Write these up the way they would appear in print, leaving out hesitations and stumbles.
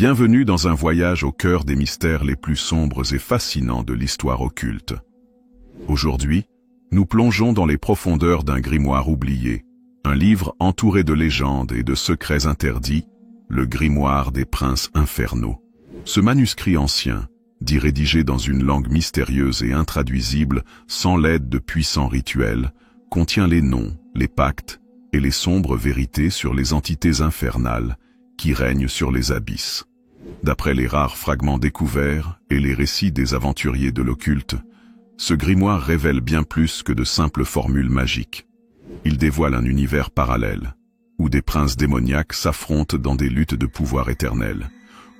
Bienvenue dans un voyage au cœur des mystères les plus sombres et fascinants de l'histoire occulte. Aujourd'hui, nous plongeons dans les profondeurs d'un grimoire oublié, un livre entouré de légendes et de secrets interdits, le grimoire des princes infernaux. Ce manuscrit ancien, dit rédigé dans une langue mystérieuse et intraduisible, sans l'aide de puissants rituels, contient les noms, les pactes et les sombres vérités sur les entités infernales qui règnent sur les abysses. D'après les rares fragments découverts et les récits des aventuriers de l'occulte, ce grimoire révèle bien plus que de simples formules magiques. Il dévoile un univers parallèle, où des princes démoniaques s'affrontent dans des luttes de pouvoir éternel,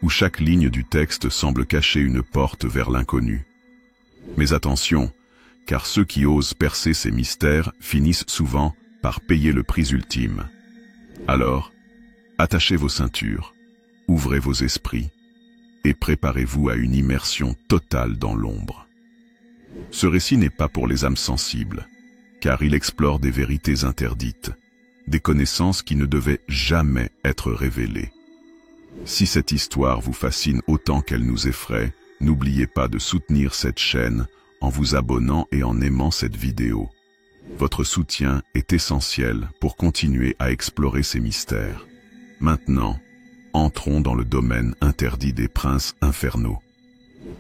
où chaque ligne du texte semble cacher une porte vers l'inconnu. Mais attention, car ceux qui osent percer ces mystères finissent souvent par payer le prix ultime. Alors, attachez vos ceintures, ouvrez vos esprits, et préparez-vous à une immersion totale dans l'ombre. Ce récit n'est pas pour les âmes sensibles, car il explore des vérités interdites, des connaissances qui ne devaient jamais être révélées. Si cette histoire vous fascine autant qu'elle nous effraie, n'oubliez pas de soutenir cette chaîne en vous abonnant et en aimant cette vidéo. Votre soutien est essentiel pour continuer à explorer ces mystères. Maintenant, entrons dans le domaine interdit des princes infernaux.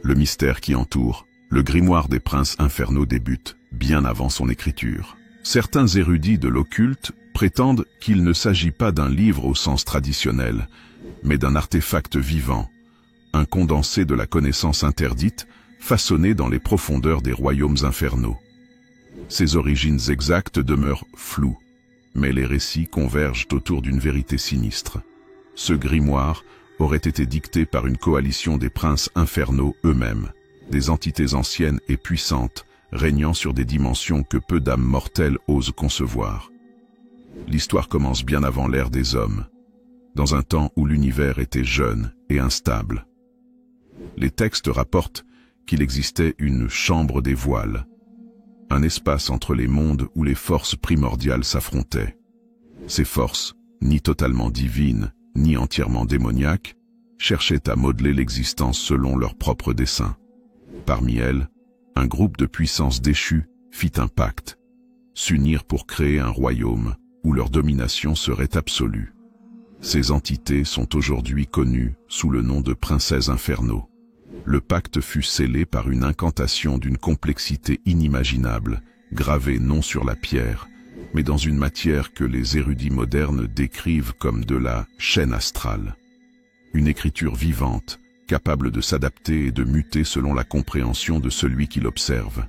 Le mystère qui entoure le grimoire des princes infernaux débute bien avant son écriture. Certains érudits de l'occulte prétendent qu'il ne s'agit pas d'un livre au sens traditionnel, mais d'un artefact vivant, un condensé de la connaissance interdite façonné dans les profondeurs des royaumes infernaux. Ses origines exactes demeurent floues, mais les récits convergent autour d'une vérité sinistre. Ce grimoire aurait été dicté par une coalition des princes infernaux eux-mêmes, des entités anciennes et puissantes, régnant sur des dimensions que peu d'âmes mortelles osent concevoir. L'histoire commence bien avant l'ère des hommes, dans un temps où l'univers était jeune et instable. Les textes rapportent qu'il existait une chambre des voiles, un espace entre les mondes où les forces primordiales s'affrontaient. Ces forces, ni totalement divines, ni entièrement démoniaques, cherchaient à modeler l'existence selon leurs propres desseins. Parmi elles, un groupe de puissances déchues fit un pacte, s'unir pour créer un royaume où leur domination serait absolue. Ces entités sont aujourd'hui connues sous le nom de princesses infernaux. Le pacte fut scellé par une incantation d'une complexité inimaginable, gravée non sur la pierre, mais dans une matière que les érudits modernes décrivent comme de la chaîne astrale. Une écriture vivante, capable de s'adapter et de muter selon la compréhension de celui qui l'observe.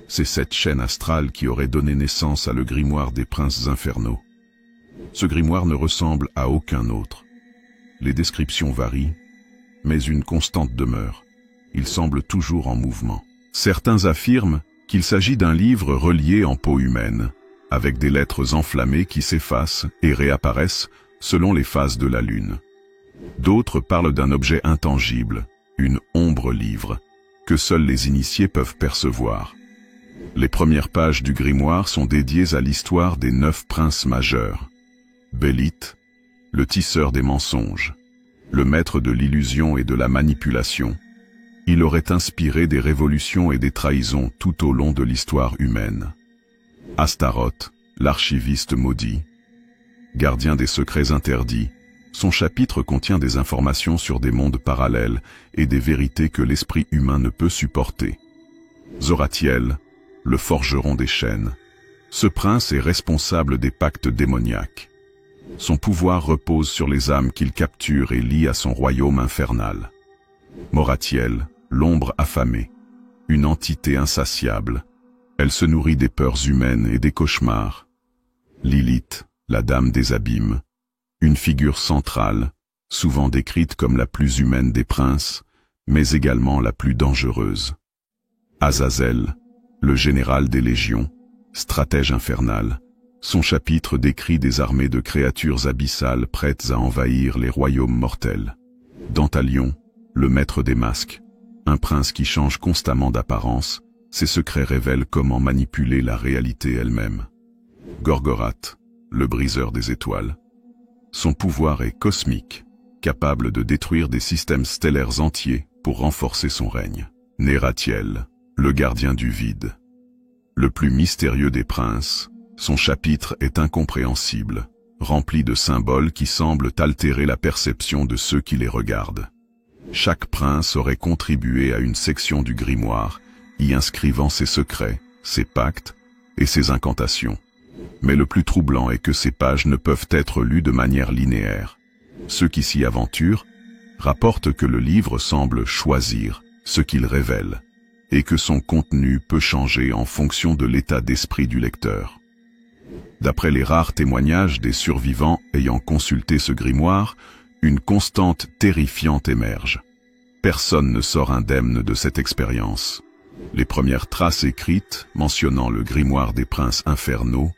C'est cette chaîne astrale qui aurait donné naissance à le grimoire des princes infernaux. Ce grimoire ne ressemble à aucun autre. Les descriptions varient, mais une constante demeure. Il semble toujours en mouvement. Certains affirment qu'il s'agit d'un livre relié en peau humaine, avec des lettres enflammées qui s'effacent et réapparaissent selon les phases de la lune. D'autres parlent d'un objet intangible, une ombre-livre, que seuls les initiés peuvent percevoir. Les premières pages du grimoire sont dédiées à l'histoire des 9 princes majeurs. Bélite, le tisseur des mensonges, le maître de l'illusion et de la manipulation. Il aurait inspiré des révolutions et des trahisons tout au long de l'histoire humaine. Astaroth, l'archiviste maudit, gardien des secrets interdits, son chapitre contient des informations sur des mondes parallèles et des vérités que l'esprit humain ne peut supporter. Zoratiel, le forgeron des chaînes. Ce prince est responsable des pactes démoniaques. Son pouvoir repose sur les âmes qu'il capture et lie à son royaume infernal. Moratiel, l'ombre affamée, une entité insatiable. Elle se nourrit des peurs humaines et des cauchemars. Lilith, la dame des abîmes, une figure centrale, souvent décrite comme la plus humaine des princes, mais également la plus dangereuse. Azazel, le général des légions, stratège infernal. Son chapitre décrit des armées de créatures abyssales prêtes à envahir les royaumes mortels. Dantalion, le maître des masques, un prince qui change constamment d'apparence, ses secrets révèlent comment manipuler la réalité elle-même. Gorgorath, le briseur des étoiles. Son pouvoir est cosmique, capable de détruire des systèmes stellaires entiers pour renforcer son règne. Nérathiel, le gardien du vide. Le plus mystérieux des princes, son chapitre est incompréhensible, rempli de symboles qui semblent altérer la perception de ceux qui les regardent. Chaque prince aurait contribué à une section du grimoire, y inscrivant ses secrets, ses pactes et ses incantations. Mais le plus troublant est que ces pages ne peuvent être lues de manière linéaire. Ceux qui s'y aventurent rapportent que le livre semble choisir ce qu'il révèle, et que son contenu peut changer en fonction de l'état d'esprit du lecteur. D'après les rares témoignages des survivants ayant consulté ce grimoire, une constante terrifiante émerge. Personne ne sort indemne de cette expérience. Les premières traces écrites mentionnant le grimoire des princes infernaux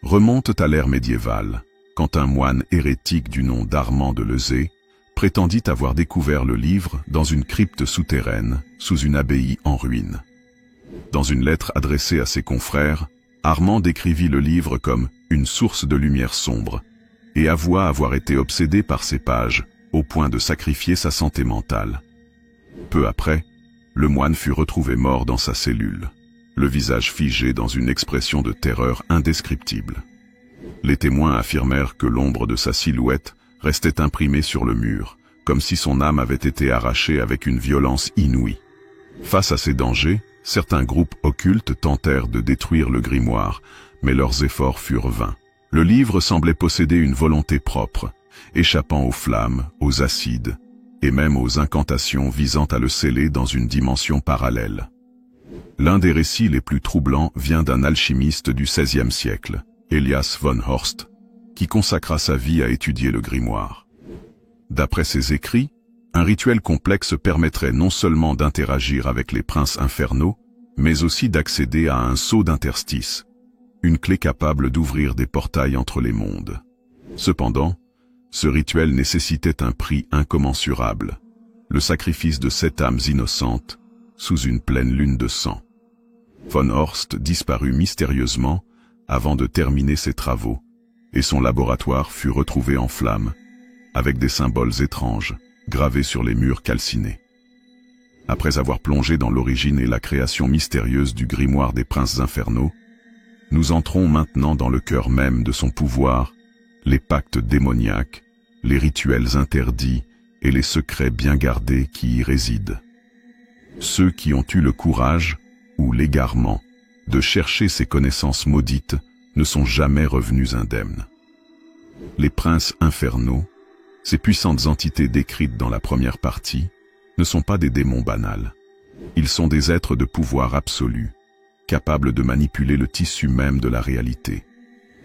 remontent à l'ère médiévale, quand un moine hérétique du nom d'Armand de Lezay prétendit avoir découvert le livre dans une crypte souterraine, sous une abbaye en ruine. Dans une lettre adressée à ses confrères, Armand décrivit le livre comme une source de lumière sombre, et avoua avoir été obsédé par ces pages, au point de sacrifier sa santé mentale. Peu après, le moine fut retrouvé mort dans sa cellule, le visage figé dans une expression de terreur indescriptible. Les témoins affirmèrent que l'ombre de sa silhouette restait imprimée sur le mur, comme si son âme avait été arrachée avec une violence inouïe. Face à ces dangers, certains groupes occultes tentèrent de détruire le grimoire, mais leurs efforts furent vains. Le livre semblait posséder une volonté propre, échappant aux flammes, aux acides, et même aux incantations visant à le sceller dans une dimension parallèle. L'un des récits les plus troublants vient d'un alchimiste du XVIe siècle, Elias von Horst, qui consacra sa vie à étudier le grimoire. D'après ses écrits, un rituel complexe permettrait non seulement d'interagir avec les princes infernaux, mais aussi d'accéder à un sceau d'interstice, une clé capable d'ouvrir des portails entre les mondes. Cependant, ce rituel nécessitait un prix incommensurable, le sacrifice de 7 âmes innocentes, sous une pleine lune de sang. Von Horst disparut mystérieusement avant de terminer ses travaux, et son laboratoire fut retrouvé en flammes, avec des symboles étranges, gravés sur les murs calcinés. Après avoir plongé dans l'origine et la création mystérieuse du grimoire des princes infernaux, nous entrons maintenant dans le cœur même de son pouvoir, les pactes démoniaques, les rituels interdits et les secrets bien gardés qui y résident. Ceux qui ont eu le courage, ou l'égarement, de chercher ces connaissances maudites ne sont jamais revenus indemnes. Les princes infernaux, ces puissantes entités décrites dans la première partie, ne sont pas des démons banals. Ils sont des êtres de pouvoir absolu, capables de manipuler le tissu même de la réalité.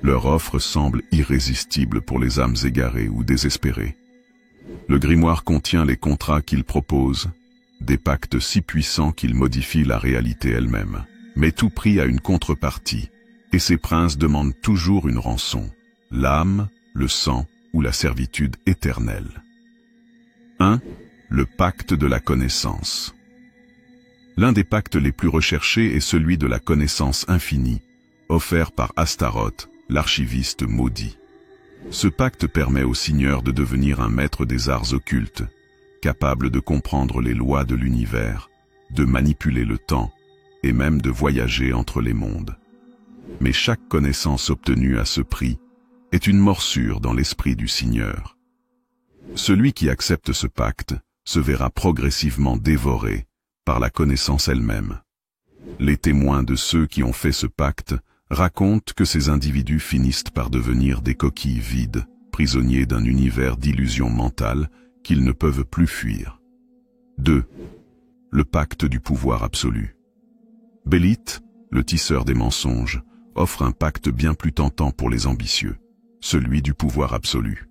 Leur offre semble irrésistible pour les âmes égarées ou désespérées. Le grimoire contient les contrats qu'ils proposent, des pactes si puissants qu'ils modifient la réalité elle-même. Mais tout prix a une contrepartie, et ces princes demandent toujours une rançon, l'âme, le sang ou la servitude éternelle. 1. Le pacte de la connaissance. L'un des pactes les plus recherchés est celui de la connaissance infinie, offert par Astaroth, l'archiviste maudit. Ce pacte permet au Seigneur de devenir un maître des arts occultes, capable de comprendre les lois de l'univers, de manipuler le temps, et même de voyager entre les mondes. Mais chaque connaissance obtenue à ce prix est une morsure dans l'esprit du Seigneur. Celui qui accepte ce pacte se verra progressivement dévoré par la connaissance elle-même. Les témoins de ceux qui ont fait ce pacte racontent que ces individus finissent par devenir des coquilles vides, prisonniers d'un univers d'illusions mentales qu'ils ne peuvent plus fuir. 2. Le pacte du pouvoir absolu. Bélite, le tisseur des mensonges, offre un pacte bien plus tentant pour les ambitieux, celui du pouvoir absolu.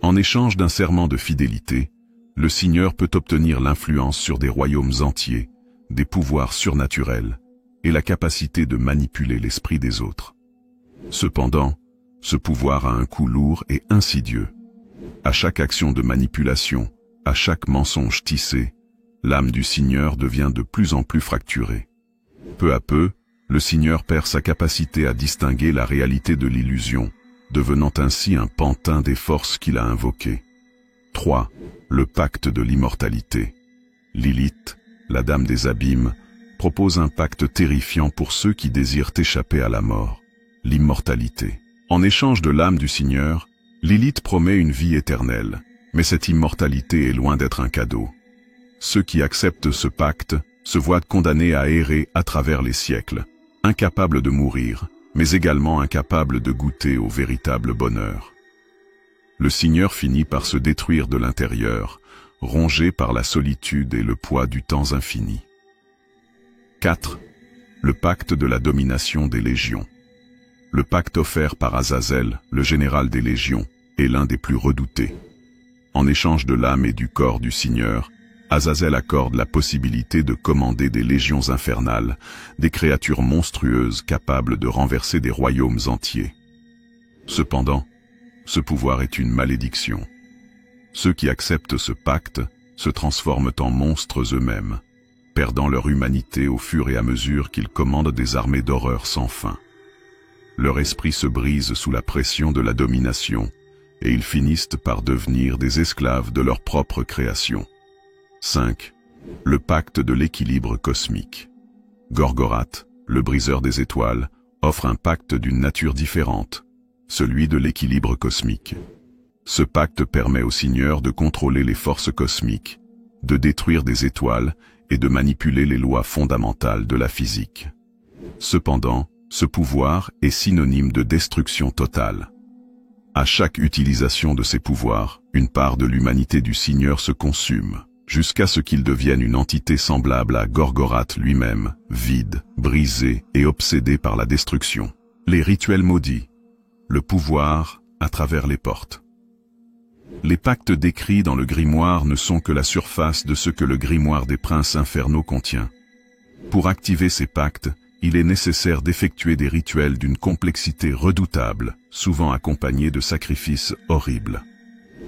En échange d'un serment de fidélité, le Seigneur peut obtenir l'influence sur des royaumes entiers, des pouvoirs surnaturels et la capacité de manipuler l'esprit des autres. Cependant, ce pouvoir a un coût lourd et insidieux. À chaque action de manipulation, à chaque mensonge tissé, l'âme du Seigneur devient de plus en plus fracturée. Peu à peu, le Seigneur perd sa capacité à distinguer la réalité de l'illusion, devenant ainsi un pantin des forces qu'il a invoquées. 3. Le pacte de l'immortalité. Lilith, la dame des abîmes, propose un pacte terrifiant pour ceux qui désirent échapper à la mort, l'immortalité. En échange de l'âme du Seigneur, Lilith promet une vie éternelle, mais cette immortalité est loin d'être un cadeau. Ceux qui acceptent ce pacte se voient condamnés à errer à travers les siècles, incapables de mourir, mais également incapables de goûter au véritable bonheur. Le Seigneur finit par se détruire de l'intérieur, rongé par la solitude et le poids du temps infini. 4. Le pacte de la domination des légions. Le pacte offert par Azazel, le général des légions, est l'un des plus redoutés. En échange de l'âme et du corps du Seigneur, Azazel accorde la possibilité de commander des légions infernales, des créatures monstrueuses capables de renverser des royaumes entiers. Cependant, ce pouvoir est une malédiction. Ceux qui acceptent ce pacte se transforment en monstres eux-mêmes, perdant leur humanité au fur et à mesure qu'ils commandent des armées d'horreur sans fin. Leur esprit se brise sous la pression de la domination, et ils finissent par devenir des esclaves de leur propre création. 5. Le pacte de l'équilibre cosmique. Gorgoroth, le briseur des étoiles, offre un pacte d'une nature différente, celui de l'équilibre cosmique. Ce pacte permet au Seigneur de contrôler les forces cosmiques, de détruire des étoiles et de manipuler les lois fondamentales de la physique. Cependant, ce pouvoir est synonyme de destruction totale. À chaque utilisation de ces pouvoirs, une part de l'humanité du Seigneur se consume, jusqu'à ce qu'il devienne une entité semblable à Gorgoroth lui-même, vide, brisé et obsédé par la destruction. Les rituels maudits. Le pouvoir à travers les portes. Les pactes décrits dans le grimoire ne sont que la surface de ce que le grimoire des princes infernaux contient. Pour activer ces pactes, il est nécessaire d'effectuer des rituels d'une complexité redoutable, souvent accompagnés de sacrifices horribles.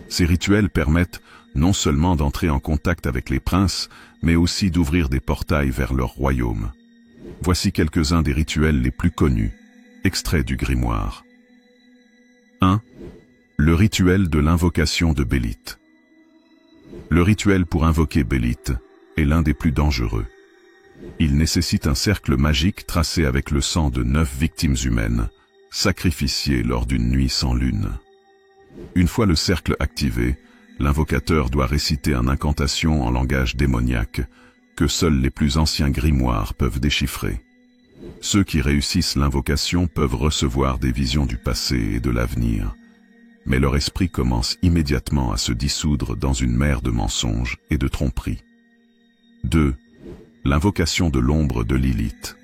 Ces rituels permettent non seulement d'entrer en contact avec les princes, mais aussi d'ouvrir des portails vers leur royaume. Voici quelques-uns des rituels les plus connus, extraits du grimoire. 1. Le rituel de l'invocation de Bélite. Le rituel pour invoquer Bélite est l'un des plus dangereux. Il nécessite un cercle magique tracé avec le sang de 9 victimes humaines, sacrifiées lors d'une nuit sans lune. Une fois le cercle activé, l'invocateur doit réciter une incantation en langage démoniaque que seuls les plus anciens grimoires peuvent déchiffrer. Ceux qui réussissent l'invocation peuvent recevoir des visions du passé et de l'avenir, mais leur esprit commence immédiatement à se dissoudre dans une mer de mensonges et de tromperies. 2. L'invocation de l'ombre de Lilith.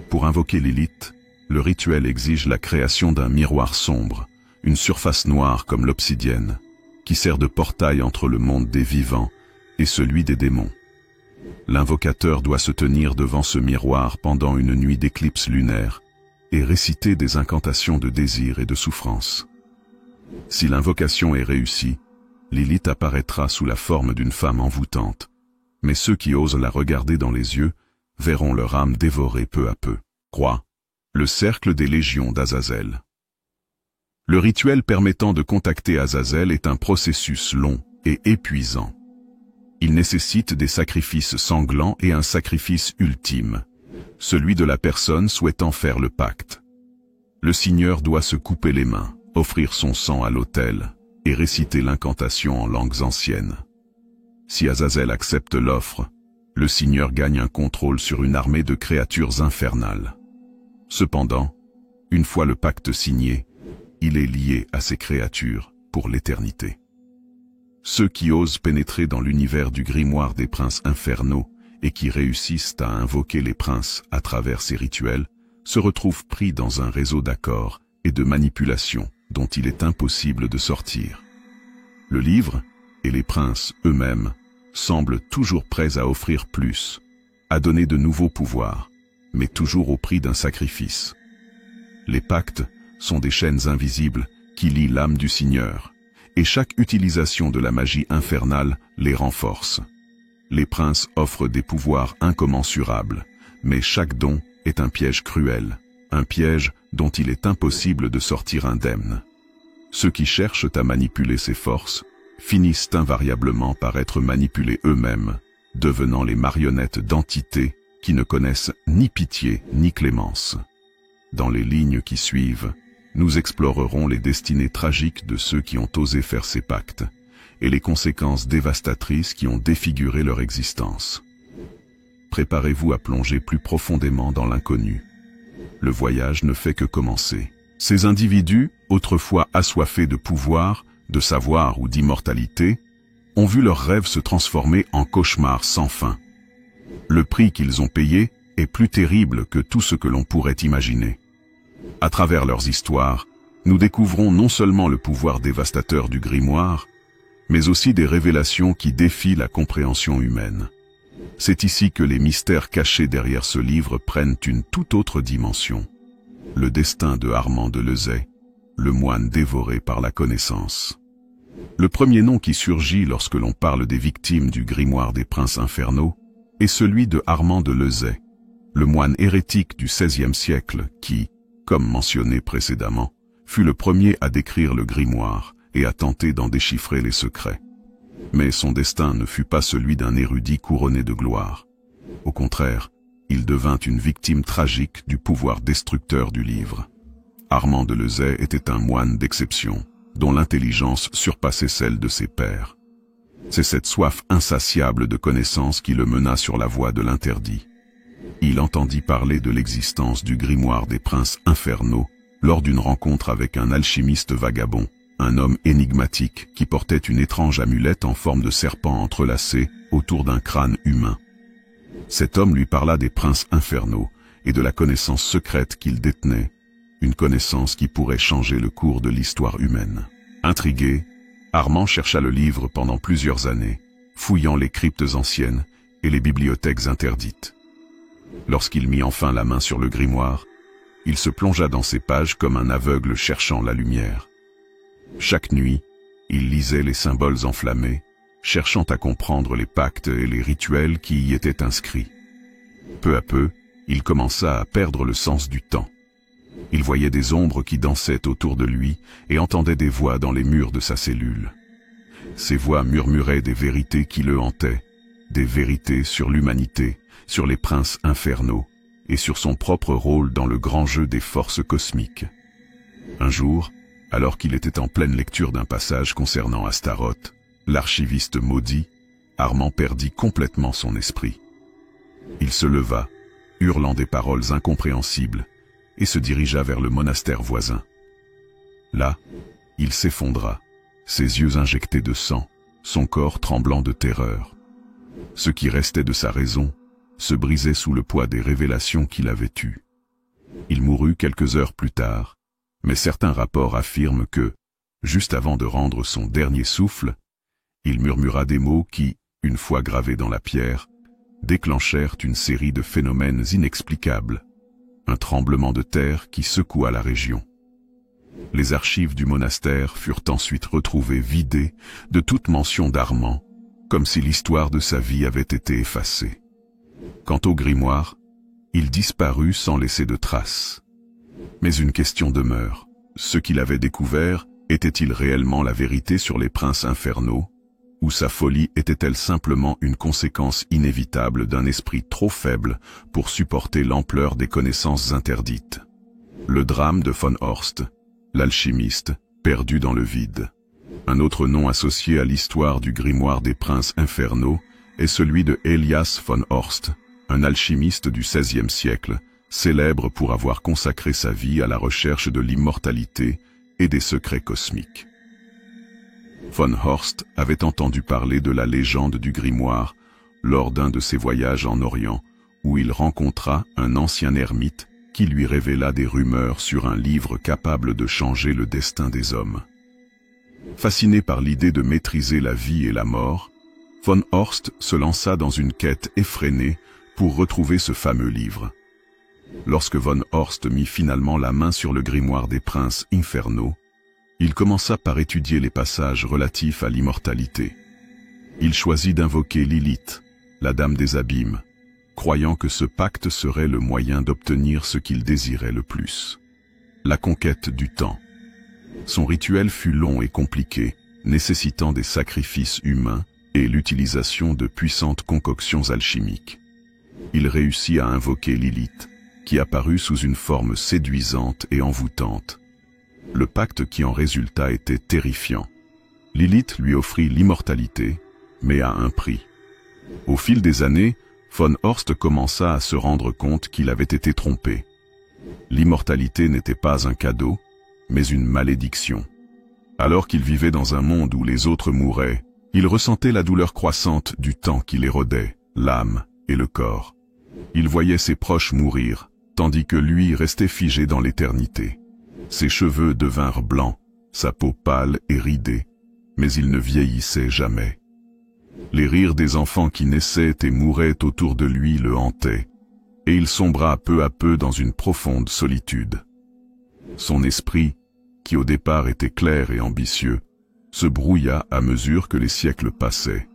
Pour invoquer Lilith, le rituel exige la création d'un miroir sombre, une surface noire comme l'obsidienne, qui sert de portail entre le monde des vivants et celui des démons. L'invocateur doit se tenir devant ce miroir pendant une nuit d'éclipse lunaire et réciter des incantations de désir et de souffrance. Si l'invocation est réussie, Lilith apparaîtra sous la forme d'une femme envoûtante, mais ceux qui osent la regarder dans les yeux verront leur âme dévorée peu à peu. 3. Le cercle des légions d'Azazel. Le rituel permettant de contacter Azazel est un processus long et épuisant. Il nécessite des sacrifices sanglants et un sacrifice ultime, celui de la personne souhaitant faire le pacte. Le Seigneur doit se couper les mains, offrir son sang à l'autel et réciter l'incantation en langues anciennes. Si Azazel accepte l'offre, le Seigneur gagne un contrôle sur une armée de créatures infernales. Cependant, une fois le pacte signé, il est lié à ces créatures pour l'éternité. Ceux qui osent pénétrer dans l'univers du grimoire des princes infernaux et qui réussissent à invoquer les princes à travers ces rituels se retrouvent pris dans un réseau d'accords et de manipulations dont il est impossible de sortir. Le livre et les princes eux-mêmes semblent toujours prêts à offrir plus, à donner de nouveaux pouvoirs, mais toujours au prix d'un sacrifice. Les pactes sont des chaînes invisibles qui lient l'âme du Seigneur, et chaque utilisation de la magie infernale les renforce. Les princes offrent des pouvoirs incommensurables, mais chaque don est un piège cruel, un piège dont il est impossible de sortir indemne. Ceux qui cherchent à manipuler ces forces finissent invariablement par être manipulés eux-mêmes, devenant les marionnettes d'entités qui ne connaissent ni pitié ni clémence. Dans les lignes qui suivent, nous explorerons les destinées tragiques de ceux qui ont osé faire ces pactes, et les conséquences dévastatrices qui ont défiguré leur existence. Préparez-vous à plonger plus profondément dans l'inconnu. Le voyage ne fait que commencer. Ces individus, autrefois assoiffés de pouvoir, de savoir ou d'immortalité, ont vu leurs rêves se transformer en cauchemars sans fin. Le prix qu'ils ont payé est plus terrible que tout ce que l'on pourrait imaginer. À travers leurs histoires, nous découvrons non seulement le pouvoir dévastateur du grimoire, mais aussi des révélations qui défient la compréhension humaine. C'est ici que les mystères cachés derrière ce livre prennent une toute autre dimension. Le destin de Armand de Lezay, le moine dévoré par la connaissance. Le premier nom qui surgit lorsque l'on parle des victimes du grimoire des princes infernaux est celui de Armand de Lezay, le moine hérétique du XVIe siècle qui, comme mentionné précédemment, fut le premier à décrire le grimoire et à tenter d'en déchiffrer les secrets. Mais son destin ne fut pas celui d'un érudit couronné de gloire. Au contraire, il devint une victime tragique du pouvoir destructeur du livre. Armand de Lezay était un moine d'exception, dont l'intelligence surpassait celle de ses pairs. C'est cette soif insatiable de connaissance qui le mena sur la voie de l'interdit. Il entendit parler de l'existence du grimoire des princes infernaux lors d'une rencontre avec un alchimiste vagabond, un homme énigmatique qui portait une étrange amulette en forme de serpent entrelacé autour d'un crâne humain. Cet homme lui parla des princes infernaux et de la connaissance secrète qu'il détenait, une connaissance qui pourrait changer le cours de l'histoire humaine. Intrigué, Armand chercha le livre pendant plusieurs années, fouillant les cryptes anciennes et les bibliothèques interdites. Lorsqu'il mit enfin la main sur le grimoire, il se plongea dans ses pages comme un aveugle cherchant la lumière. Chaque nuit, il lisait les symboles enflammés, cherchant à comprendre les pactes et les rituels qui y étaient inscrits. Peu à peu, il commença à perdre le sens du temps. Il voyait des ombres qui dansaient autour de lui et entendait des voix dans les murs de sa cellule. Ces voix murmuraient des vérités qui le hantaient, des vérités sur l'humanité, sur les princes infernaux et sur son propre rôle dans le grand jeu des forces cosmiques. Un jour, alors qu'il était en pleine lecture d'un passage concernant Astaroth, l'archiviste maudit, Armand perdit complètement son esprit. Il se leva, hurlant des paroles incompréhensibles, et se dirigea vers le monastère voisin. Là, il s'effondra, ses yeux injectés de sang, son corps tremblant de terreur. Ce qui restait de sa raison se brisait sous le poids des révélations qu'il avait eues. Il mourut quelques heures plus tard, mais certains rapports affirment que, juste avant de rendre son dernier souffle, il murmura des mots qui, une fois gravés dans la pierre, déclenchèrent une série de phénomènes inexplicables, un tremblement de terre qui secoua la région. Les archives du monastère furent ensuite retrouvées vidées de toute mention d'Armand, comme si l'histoire de sa vie avait été effacée. Quant au grimoire, il disparut sans laisser de traces. Mais une question demeure. Ce qu'il avait découvert était-il réellement la vérité sur les princes infernaux, ou sa folie était-elle simplement une conséquence inévitable d'un esprit trop faible pour supporter l'ampleur des connaissances interdites? Le drame de von Horst, l'alchimiste, perdu dans le vide. Un autre nom associé à l'histoire du grimoire des princes infernaux est celui de Elias von Horst, un alchimiste du XVIe siècle, célèbre pour avoir consacré sa vie à la recherche de l'immortalité et des secrets cosmiques. Von Horst avait entendu parler de la légende du grimoire lors d'un de ses voyages en Orient, où il rencontra un ancien ermite qui lui révéla des rumeurs sur un livre capable de changer le destin des hommes. Fasciné par l'idée de maîtriser la vie et la mort, von Horst se lança dans une quête effrénée pour retrouver ce fameux livre. Lorsque von Horst mit finalement la main sur le grimoire des princes infernaux, il commença par étudier les passages relatifs à l'immortalité. Il choisit d'invoquer Lilith, la dame des abîmes, croyant que ce pacte serait le moyen d'obtenir ce qu'il désirait le plus: la conquête du temps. Son rituel fut long et compliqué, nécessitant des sacrifices humains et l'utilisation de puissantes concoctions alchimiques. Il réussit à invoquer Lilith, qui apparut sous une forme séduisante et envoûtante. Le pacte qui en résulta était terrifiant. Lilith lui offrit l'immortalité, mais à un prix. Au fil des années, von Horst commença à se rendre compte qu'il avait été trompé. L'immortalité n'était pas un cadeau, mais une malédiction. Alors qu'il vivait dans un monde où les autres mouraient, il ressentait la douleur croissante du temps qui l'érodait, l'âme et le corps. Il voyait ses proches mourir, tandis que lui restait figé dans l'éternité. Ses cheveux devinrent blancs, sa peau pâle et ridée, mais il ne vieillissait jamais. Les rires des enfants qui naissaient et mouraient autour de lui le hantaient, et il sombra peu à peu dans une profonde solitude. Son esprit, qui au départ était clair et ambitieux, se brouilla à mesure que les siècles passaient.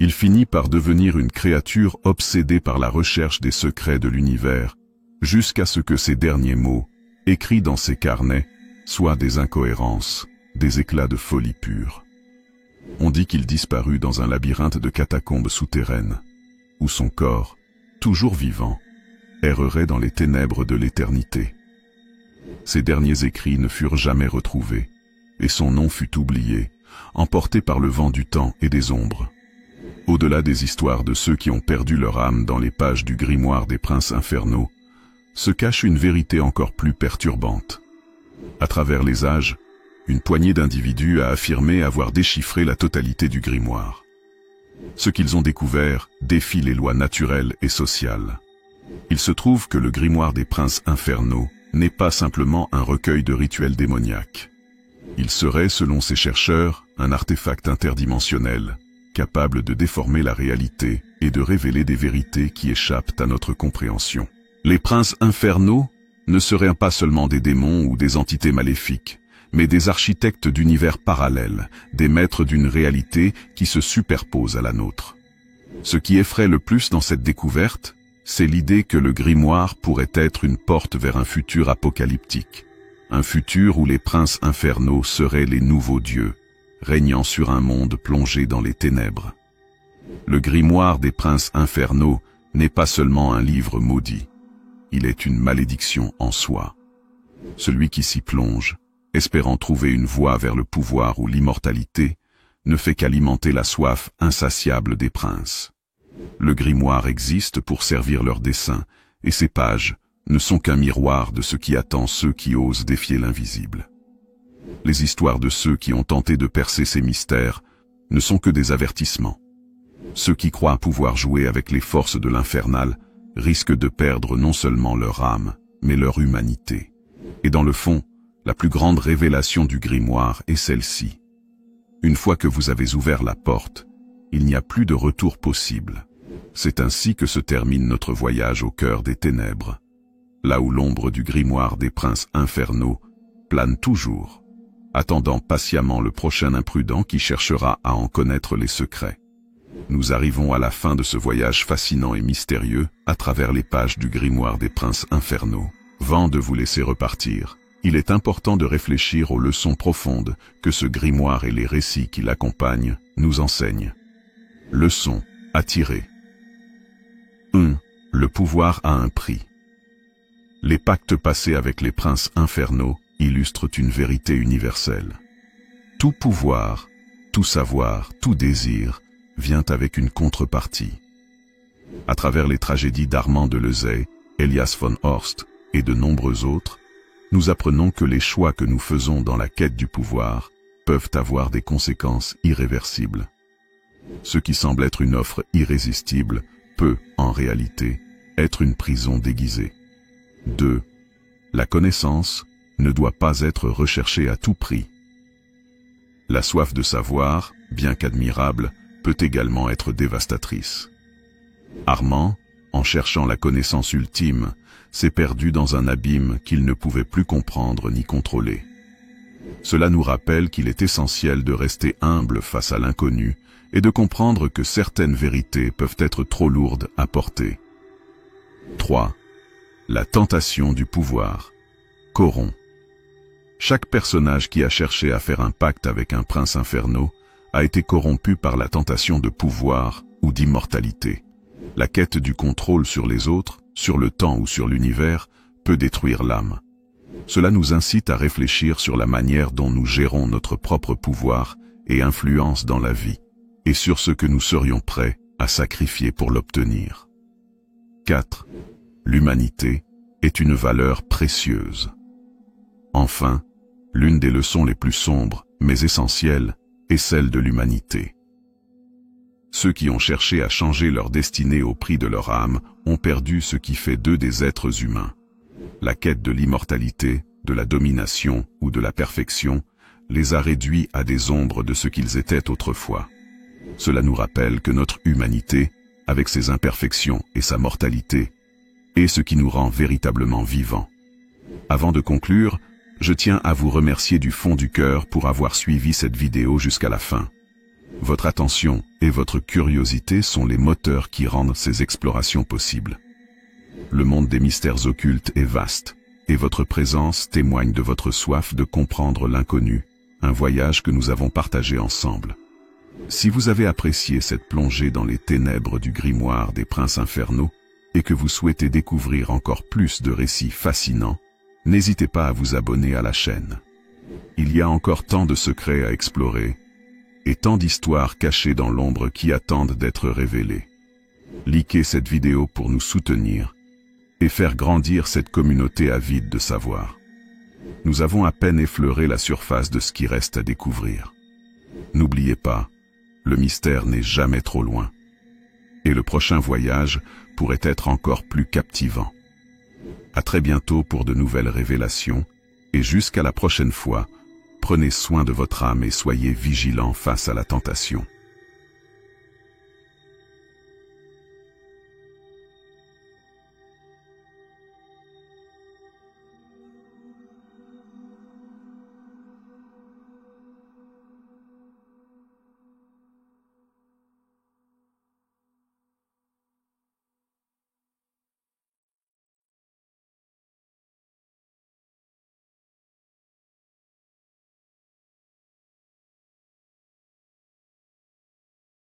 Il finit par devenir une créature obsédée par la recherche des secrets de l'univers, jusqu'à ce que ses derniers mots, écrits dans ses carnets, soient des incohérences, des éclats de folie pure. On dit qu'il disparut dans un labyrinthe de catacombes souterraines, où son corps, toujours vivant, errerait dans les ténèbres de l'éternité. Ses derniers écrits ne furent jamais retrouvés, et son nom fut oublié, emporté par le vent du temps et des ombres. Au-delà des histoires de ceux qui ont perdu leur âme dans les pages du grimoire des princes infernaux, se cache une vérité encore plus perturbante. À travers les âges, une poignée d'individus a affirmé avoir déchiffré la totalité du grimoire. Ce qu'ils ont découvert défie les lois naturelles et sociales. Il se trouve que le grimoire des princes infernaux n'est pas simplement un recueil de rituels démoniaques. Il serait, selon ces chercheurs, un artefact interdimensionnel, capable de déformer la réalité et de révéler des vérités qui échappent à notre compréhension. Les princes infernaux ne seraient pas seulement des démons ou des entités maléfiques, mais des architectes d'univers parallèles, des maîtres d'une réalité qui se superpose à la nôtre. Ce qui effraie le plus dans cette découverte, c'est l'idée que le grimoire pourrait être une porte vers un futur apocalyptique, un futur où les princes infernaux seraient les nouveaux dieux, régnant sur un monde plongé dans les ténèbres. Le grimoire des princes infernaux n'est pas seulement un livre maudit, il est une malédiction en soi. Celui qui s'y plonge, espérant trouver une voie vers le pouvoir ou l'immortalité, ne fait qu'alimenter la soif insatiable des princes. Le grimoire existe pour servir leurs desseins, et ses pages ne sont qu'un miroir de ce qui attend ceux qui osent défier l'invisible. Les histoires de ceux qui ont tenté de percer ces mystères ne sont que des avertissements. Ceux qui croient pouvoir jouer avec les forces de l'infernal risquent de perdre non seulement leur âme, mais leur humanité. Et dans le fond, la plus grande révélation du grimoire est celle-ci. Une fois que vous avez ouvert la porte, il n'y a plus de retour possible. C'est ainsi que se termine notre voyage au cœur des ténèbres, là où l'ombre du grimoire des princes infernaux plane toujours, attendant patiemment le prochain imprudent qui cherchera à en connaître les secrets. Nous arrivons à la fin de ce voyage fascinant et mystérieux à travers les pages du grimoire des princes infernaux. Avant de vous laisser repartir, il est important de réfléchir aux leçons profondes que ce grimoire et les récits qui l'accompagnent nous enseignent. Leçon à tirer. 1. Le pouvoir a un prix. Les pactes passés avec les princes infernaux illustrent une vérité universelle. Tout pouvoir, tout savoir, tout désir vient avec une contrepartie. À travers les tragédies d'Armand de Lezay, Elias von Horst et de nombreux autres, nous apprenons que les choix que nous faisons dans la quête du pouvoir peuvent avoir des conséquences irréversibles. Ce qui semble être une offre irrésistible peut, en réalité, être une prison déguisée. 2. La connaissance ne doit pas être recherchée à tout prix. La soif de savoir, bien qu'admirable, peut également être dévastatrice. Armand, en cherchant la connaissance ultime, s'est perdu dans un abîme qu'il ne pouvait plus comprendre ni contrôler. Cela nous rappelle qu'il est essentiel de rester humble face à l'inconnu et de comprendre que certaines vérités peuvent être trop lourdes à porter. 3. La tentation du pouvoir corrompt. Chaque personnage qui a cherché à faire un pacte avec un prince infernal a été corrompu par la tentation de pouvoir ou d'immortalité. La quête du contrôle sur les autres, sur le temps ou sur l'univers, peut détruire l'âme. Cela nous incite à réfléchir sur la manière dont nous gérons notre propre pouvoir et influence dans la vie, et sur ce que nous serions prêts à sacrifier pour l'obtenir. 4. L'humanité est une valeur précieuse. Enfin, l'une des leçons les plus sombres, mais essentielles, est celle de l'humanité. Ceux qui ont cherché à changer leur destinée au prix de leur âme ont perdu ce qui fait d'eux des êtres humains. La quête de l'immortalité, de la domination ou de la perfection les a réduits à des ombres de ce qu'ils étaient autrefois. Cela nous rappelle que notre humanité, avec ses imperfections et sa mortalité, est ce qui nous rend véritablement vivants. Avant de conclure, je tiens à vous remercier du fond du cœur pour avoir suivi cette vidéo jusqu'à la fin. Votre attention et votre curiosité sont les moteurs qui rendent ces explorations possibles. Le monde des mystères occultes est vaste, et votre présence témoigne de votre soif de comprendre l'inconnu, un voyage que nous avons partagé ensemble. Si vous avez apprécié cette plongée dans les ténèbres du grimoire des princes infernaux, et que vous souhaitez découvrir encore plus de récits fascinants, n'hésitez pas à vous abonner à la chaîne. Il y a encore tant de secrets à explorer, et tant d'histoires cachées dans l'ombre qui attendent d'être révélées. Likez cette vidéo pour nous soutenir, et faire grandir cette communauté avide de savoir. Nous avons à peine effleuré la surface de ce qui reste à découvrir. N'oubliez pas, le mystère n'est jamais trop loin. Et le prochain voyage pourrait être encore plus captivant. À très bientôt pour de nouvelles révélations, et jusqu'à la prochaine fois, prenez soin de votre âme et soyez vigilants face à la tentation.